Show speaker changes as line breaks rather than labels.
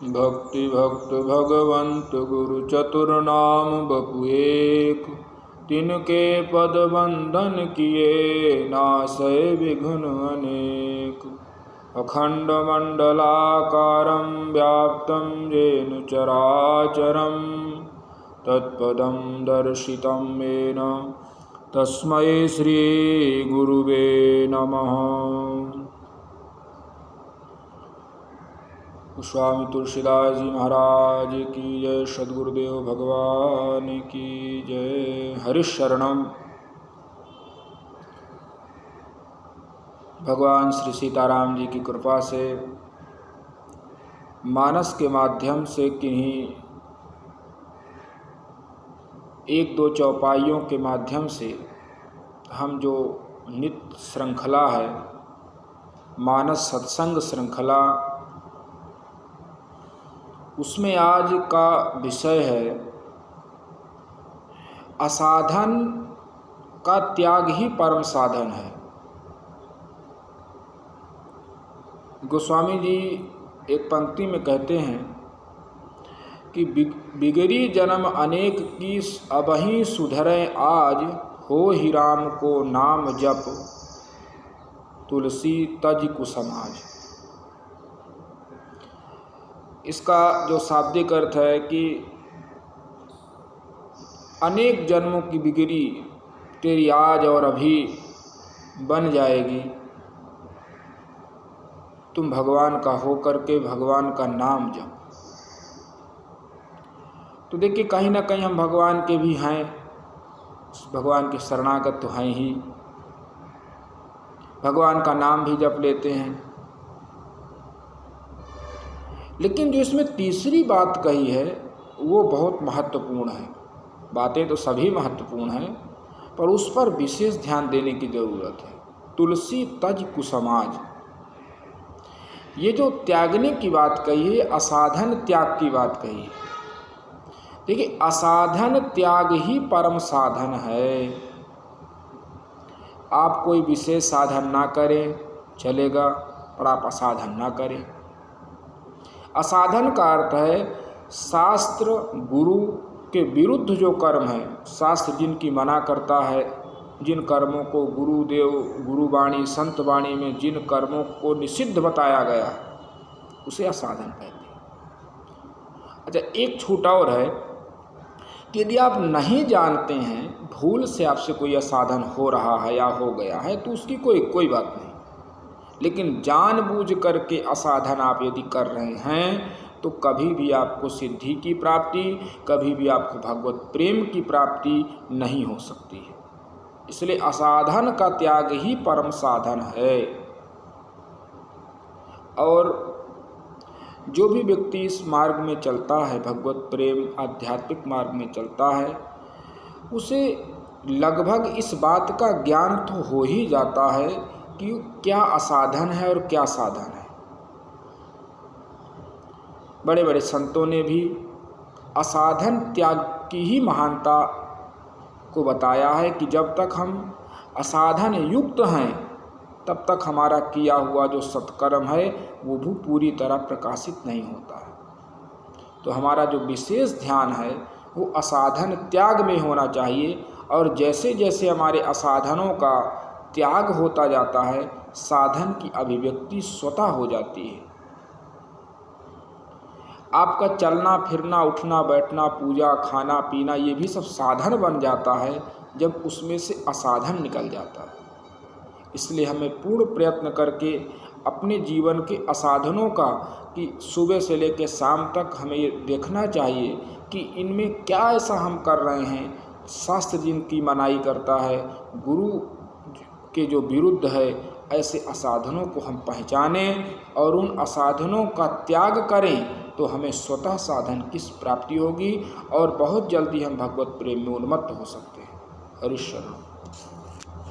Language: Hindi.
भक्ति भक्त भगवंत गुरु चतुर्नाम बपु एक, तिनके पद बंदन किए नासय विघ्न अनेक। अखंड मंडलाकारं व्याप्तं येन चराचरं, तत्पदं दर्शितं येन तस्मै श्री गुरुवे नमः। स्वामी तुलसीदास जी महाराज की जय। सद्गुरुदेव भगवान की जय। हरिशरणम। भगवान श्री सीताराम जी की कृपा से मानस के माध्यम से किन्हीं एक दो चौपाइयों के माध्यम से हम जो नित्य श्रृंखला है मानस सत्संग श्रृंखला, उसमें आज का विषय है असाधन का त्याग ही परम साधन है। गोस्वामी जी एक पंक्ति में कहते हैं कि बिगड़ी जन्म अनेक की अबहीं सुधरें आज, हो ही राम को नाम जप तुलसी तज कुसमाज। इसका जो शाब्दिक अर्थ है कि अनेक जन्मों की बिगड़ी तेरी आज और अभी बन जाएगी, तुम भगवान का हो करके भगवान का नाम जप। तो देखिए कहीं ना कहीं हम भगवान के भी हैं, भगवान के शरणागत तो हैं ही, भगवान का नाम भी जप लेते हैं। लेकिन जो इसमें तीसरी बात कही है वो बहुत महत्वपूर्ण है। बातें तो सभी महत्वपूर्ण हैं, पर उस पर विशेष ध्यान देने की ज़रूरत है। तुलसी तज कुसमाज, ये जो त्यागने की बात कही है, असाधन त्याग की बात कही है। देखिए असाधन त्याग ही परम साधन है। आप कोई विशेष साधन ना करें चलेगा, पर आप असाधन ना करें। असाधन का अर्थ है शास्त्र गुरु के विरुद्ध जो कर्म है, शास्त्र जिनकी मना करता है, जिन कर्मों को गुरुदेव गुरुवाणी संत वाणी में जिन कर्मों को निषिद्ध बताया गया उसे असाधन कहते हैं। अच्छा, एक छूटा और है कि यदि आप नहीं जानते हैं, भूल से आपसे कोई असाधन हो रहा है या हो गया है तो उसकी कोई बात नहीं। लेकिन जानबूझ करके असाधन आप यदि कर रहे हैं तो कभी भी आपको सिद्धि की प्राप्ति, कभी भी आपको भगवत प्रेम की प्राप्ति नहीं हो सकती है। इसलिए असाधन का त्याग ही परम साधन है। और जो भी व्यक्ति इस मार्ग में चलता है, भगवत प्रेम आध्यात्मिक मार्ग में चलता है, उसे लगभग इस बात का ज्ञान तो हो ही जाता है कि क्या असाधन है और क्या साधन है। बड़े बड़े संतों ने भी असाधन त्याग की ही महानता को बताया है कि जब तक हम असाधन युक्त हैं तब तक हमारा किया हुआ जो सत्कर्म है वो भी पूरी तरह प्रकाशित नहीं होता है। तो हमारा जो विशेष ध्यान है वो असाधन त्याग में होना चाहिए। और जैसे जैसे हमारे असाधनों का त्याग होता जाता है, साधन की अभिव्यक्ति स्वतः हो जाती है। आपका चलना फिरना, उठना बैठना, पूजा खाना पीना, ये भी सब साधन बन जाता है जब उसमें से असाधन निकल जाता है। इसलिए हमें पूर्ण प्रयत्न करके अपने जीवन के असाधनों का, कि सुबह से लेकर शाम तक हमें ये देखना चाहिए कि इनमें क्या ऐसा हम कर रहे हैं, शास्त्र जिनकी मनाही करता है, गुरु के जो विरुद्ध है, ऐसे असाधनों को हम पहचानें और उन असाधनों का त्याग करें तो हमें स्वतः साधन की प्राप्ति होगी और बहुत जल्दी हम भगवत प्रेम में उन्मत्त हो सकते हैं। हरिशरण।